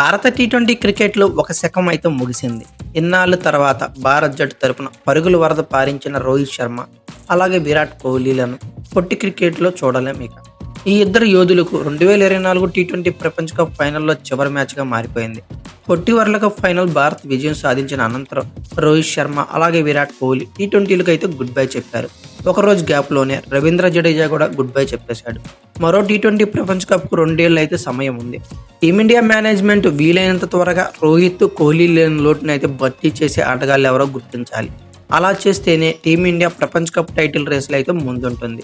భారత టీ20 క్రికెట్లో ఒక శకం అయితే ముగిసింది. ఇన్నాళ్ల తర్వాత భారత్ జట్టు తరపున పరుగుల వరద పారించిన రోహిత్ శర్మ, అలాగే విరాట్ కోహ్లీలను పొట్టి క్రికెట్లో చూడలేం ఇక. ఈ ఇద్దరు యోధులకు 2024 టీ20 ప్రపంచ కప్ ఫైనల్లో చివరి మ్యాచ్గా మారిపోయింది. పొట్టి వరల్డ్ కప్ ఫైనల్ భారత్ విజయం సాధించిన అనంతరం రోహిత్ శర్మ అలాగే విరాట్ కోహ్లీ టీ20లకు అయితే గుడ్ బై చెప్పారు. ఒకరోజు గ్యాప్లోనే రవీంద్ర జడేజా కూడా గుడ్ బై చెప్పేశాడు. మరో టీ20 ప్రపంచ కప్కు 2 ఏళ్ళు అయితే సమయం ఉంది. టీమిండియా మేనేజ్మెంట్ వీలైనంత త్వరగా రోహిత్, కోహ్లీ లేని లోటును అయితే భర్తీ చేసే ఆటగాళ్ళు ఎవరో గుర్తించాలి. అలా చేస్తేనే టీమిండియా ప్రపంచ కప్ టైటిల్ రేసులో అయితే ముందుంటుంది.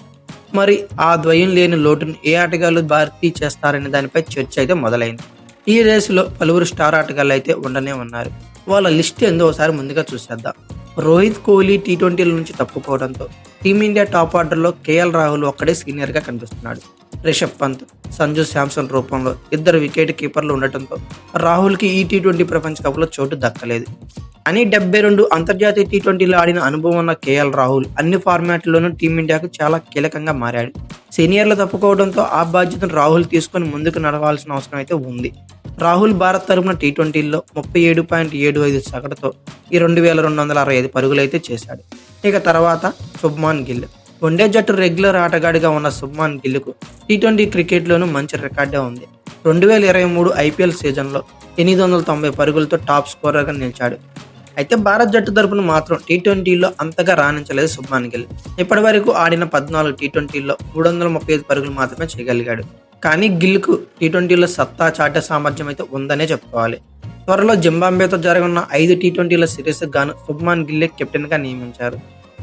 మరి ఆ ద్వయం లేని లోటును ఏ ఆటగాళ్ళు భర్తీ చేస్తారనే దానిపై చర్చ అయితే మొదలైంది. ఈ రేసులో పలువురు స్టార్ ఆటగాళ్ళు అయితే ఉండనే ఉన్నారు. వాళ్ళ లిస్ట్ ఏందో ఒకసారి ముందుగా చూసేద్దాం. రోహిత్, కోహ్లీ టీ20ల నుంచి తప్పుకోవడంతో టీమిండియా టాప్ ఆర్డర్లో కేఎల్ రాహుల్ ఒక్కడే సీనియర్గా కనిపిస్తున్నాడు. రిషబ్ పంత్, సంజు శాంసన్ రూపంలో ఇద్దరు వికెట్ కీపర్లు ఉండటంతో రాహుల్కి ఈ టీ20 ప్రపంచ కప్లో చోటు దక్కలేదు. అని 72 అంతర్జాతీయ టీ20లో ఆడిన అనుభవం ఉన్న కేఎల్ రాహుల్ అన్ని ఫార్మాట్లలోనూ టీమిండియాకు చాలా కీలకంగా మారాడు. సీనియర్లు తప్పుకోవడంతో ఆ బాధ్యతను రాహుల్ తీసుకొని ముందుకు నడవాల్సిన అవసరం అయితే ఉంది. రాహుల్ భారత్ తరపున టీ20లో 37.75 సగటుతో 2265 పరుగులైతే చేశాడు. ఇక తర్వాత శుభ్మాన్ గిల్. వన్డే జట్టు రెగ్యులర్ ఆటగాడిగా ఉన్న శుభ్మాన్ గిల్కు టీ20 క్రికెట్లోనూ మంచి రికార్డే ఉంది. 2023 ఐపీఎల్ సీజన్లో 890 పరుగులతో టాప్ స్కోరర్గా నిలిచాడు. అయితే భారత్ జట్టు తరపున మాత్రం టీ20లో అంతగా రాణించలేదు శుభ్మాన్ గిల్. ఇప్పటి వరకు ఆడిన 14 టీ20లో 335 పరుగులు మాత్రమే చేయగలిగాడు. కానీ గిల్కు టీ20లో సత్తా చాటే సామర్థ్యం అయితే ఉందనే చెప్పుకోవాలి. త్వరలో జింబాబ్వేతో జరగనున్న 5 టీ20ల సిరీస్ గాను శుభ్మాన్ గిల్లే కెప్టెన్గా నియమించారు.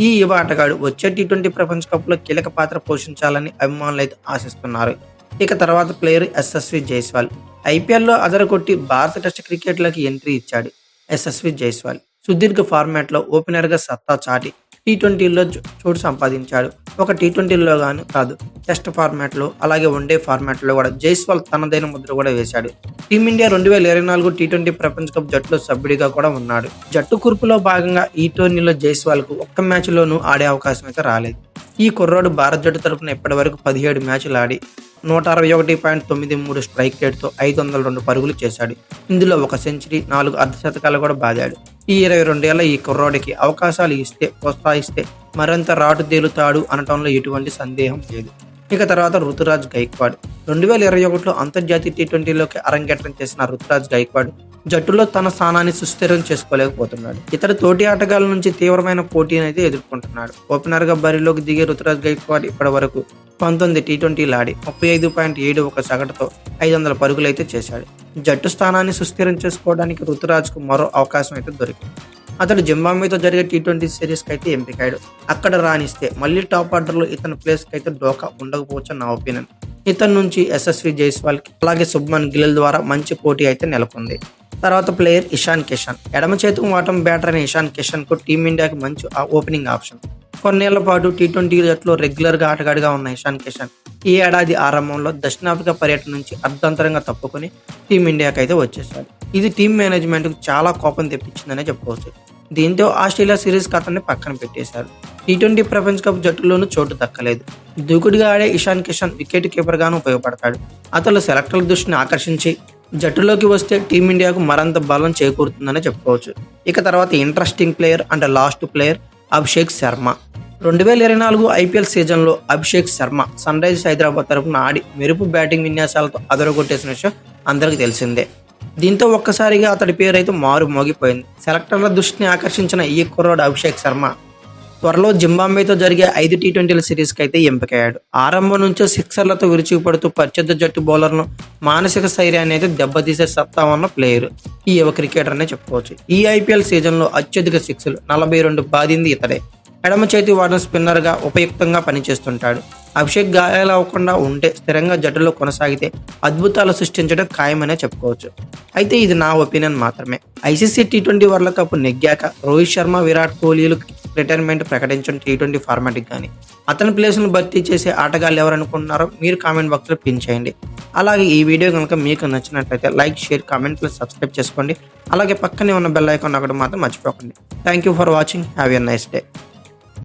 ఈ యువ ఆటగాడు వచ్చే టీ20 ప్రపంచ కప్లో కీలక పాత్ర పోషించాలని అభిమానులు అయితే ఆశిస్తున్నారు. ఇక తర్వాత ప్లేయర్ యశస్వి జైస్వాల్. ఐపీఎల్లో అదరగొట్టి భారత టెస్ట్ క్రికెట్లోకి ఎంట్రీ ఇచ్చాడు. యశస్వి జైస్వాల్ సుదీర్ఘ ఫార్మాట్లో ఓపెనర్గా సత్తా చాటి టీ20లో చోటు సంపాదించాడు. ఒక టీ20లో గాను కాదు, టెస్ట్ ఫార్మాట్లో అలాగే వన్డే ఫార్మాట్లో కూడా జైస్వాల్ తనదైన ముద్ర కూడా వేశాడు. టీమిండియా 2024 టీ20 ప్రపంచ కప్ జట్టులో సభ్యుడిగా కూడా ఉన్నాడు. జట్టు కూర్పులో భాగంగా ఈ టోర్నీలో జైస్వాల్కు ఒక్క మ్యాచ్లోనూ ఆడే అవకాశం అయితే రాలేదు. ఈ కుర్రాడు భారత జట్టు తరపున ఇప్పటి వరకు 17 మ్యాచ్లు ఆడి 161.93 స్ట్రైక్ రేట్తో 502 పరుగులు చేశాడు. ఇందులో ఒక సెంచరీ, 4 అర్ధశతకాలు కూడా బాదాడు. ఈ 22 ఏళ్ల ఈ కుర్రాడికి అవకాశాలు ఇస్తే, ప్రోత్సహిస్తే మరింత రాటు తేలుతాడు అనటంలో ఎటువంటి సందేహం లేదు. ఇక తర్వాత రుతురాజ్ గైక్వాడ్. 2021లో అంతర్జాతీయ టీ20లోకి అరంగేట్రం చేసిన రుతురాజ్ గైక్వాడ్ జట్టులో తన స్థానాన్ని సుస్థిరం చేసుకోలేకపోతున్నాడు. ఇతర తోటి ఆటగాళ్ల నుంచి తీవ్రమైన పోటీని అయితే ఎదుర్కొంటున్నాడు. ఓపెనర్గా బరిలోకి దిగే రుతురాజ్ గైక్వాడ్ ఇప్పటి వరకు 19 టీ20లు ఆడి 35.71 సగటుతో 500 పరుగులు అయితే చేశాడు. జట్టు స్థానాన్ని సుస్థిరం చేసుకోవడానికి రుతురాజ్కు మరో అవకాశం అయితే దొరికింది. అతడు జింబాబ్వేతో జరిగే టీ20 సిరీస్కి అయితే ఎంపికాడు. అక్కడ రాణిస్తే మళ్ళీ టాప్ ఆర్డర్లో ఇతని ప్లేస్కి అయితే డోకా ఉండకపోవచ్చు నా ఒపీనియన్. ఇతని నుంచి యశస్వి జైస్వాల్కి అలాగే శుభ్మన్ గిల్ ద్వారా మంచి పోటీ అయితే నెలకొంది. తర్వాత ప్లేయర్ ఇషాన్ కిషన్. ఎడమ చేతికి వాటం బ్యాటర్ అయిన ఇషాన్ కిషన్కు టీమిండియాకి మంచి ఓపెనింగ్ ఆప్షన్. కొన్నేళ్ల పాటు టీ20 జట్టులో రెగ్యులర్గా ఆటగాడిగా ఉన్న ఇషాన్ కిషన్ ఈ ఏడాది ఆరంభంలో దక్షిణాఫ్రికా పర్యటన నుంచి అర్ధంతరంగా తప్పుకొని టీమిండియాకి అయితే వచ్చేశాడు. ఇది టీం మేనేజ్మెంట్కు చాలా కోపం తెప్పించిందనే చెప్పుకోవచ్చు. దీంతో ఆస్ట్రేలియా సిరీస్కి అతన్ని పక్కన పెట్టేశారు. టీ20 ప్రపంచ కప్ జట్టులోనూ చోటు దక్కలేదు. దూకుడుగా ఆడే ఇషాన్ కిషన్ వికెట్ కీపర్గాను ఉపయోగపడతాడు. అతను సెలెక్టర్ల దృష్టిని ఆకర్షించి జట్టులోకి వస్తే టీమిండియాకు మరింత బలం చేకూరుతుందని చెప్పుకోవచ్చు. ఇక తర్వాత interesting player and last player Abhishek Sharma. 2024 IPL సీజన్లో అభిషేక్ శర్మ సన్ రైజర్స్ హైదరాబాద్ తరపున ఆడి మెరుపు బ్యాటింగ్ విన్యాసాలతో అదరగొట్టేసిన విషయం అందరికీ తెలిసిందే. దీంతో ఒక్కసారిగా అతడి పేరు అయితే మారు మోగిపోయింది. సెలెక్టర్ల దృష్టిని ఆకర్షించిన ఈ కుర్రాడు అభిషేక్ శర్మ త్వరలో జింబాబ్వేతో జరిగే 5 టీ20ల సిరీస్కి అయితే ఎంపికయ్యాడు. ఆరంభం నుంచే సిక్సర్లతో విరుచుకుపడుతూ ప్రత్యర్థి జట్టు బౌలర్ను మానసిక స్థైర్యాన్ని అయితే దెబ్బతీసే సత్తా ఉన్న ప్లేయర్ ఈ యువ క్రికెటర్ అనే చెప్పుకోవచ్చు. ఈ ఐపీఎల్ సీజన్లో అత్యధిక సిక్స్లు 42 బాదింది ఇతడే. ఎడమ చేతి వాడిన స్పిన్నర్గా ఉపయుక్తంగా పనిచేస్తుంటాడు. అభిషేక్ గాయాలు అవ్వకుండా ఉంటే స్థిరంగా జట్టులో కొనసాగితే అద్భుతాలు సృష్టించడం ఖాయమనే చెప్పుకోవచ్చు. అయితే ఇది నా ఒపీనియన్ మాత్రమే. ఐసీసీ టీ20 వరల్డ్ కప్ నెగ్గాక రోహిత్ శర్మ, విరాట్ కోహ్లీలు రిటైర్మెంట్ ప్రకటించిన టీ20 ఫార్మాట్కి కానీ అతని ప్లేస్ను భర్తీ చేసే ఆటగాళ్ళు ఎవరనుకుంటున్నారో మీరు కామెంట్ బాక్స్లో పిన్ చేయండి. అలాగే ఈ వీడియో కనుక మీకు నచ్చినట్లయితే like, share, comment plus subscribe చేసుకోండి. అలాగే పక్కనే ఉన్న బెల్ ఐకాన్ ఒకటి మాత్రం మర్చిపోకండి. Thank you for watching. Have a nice day.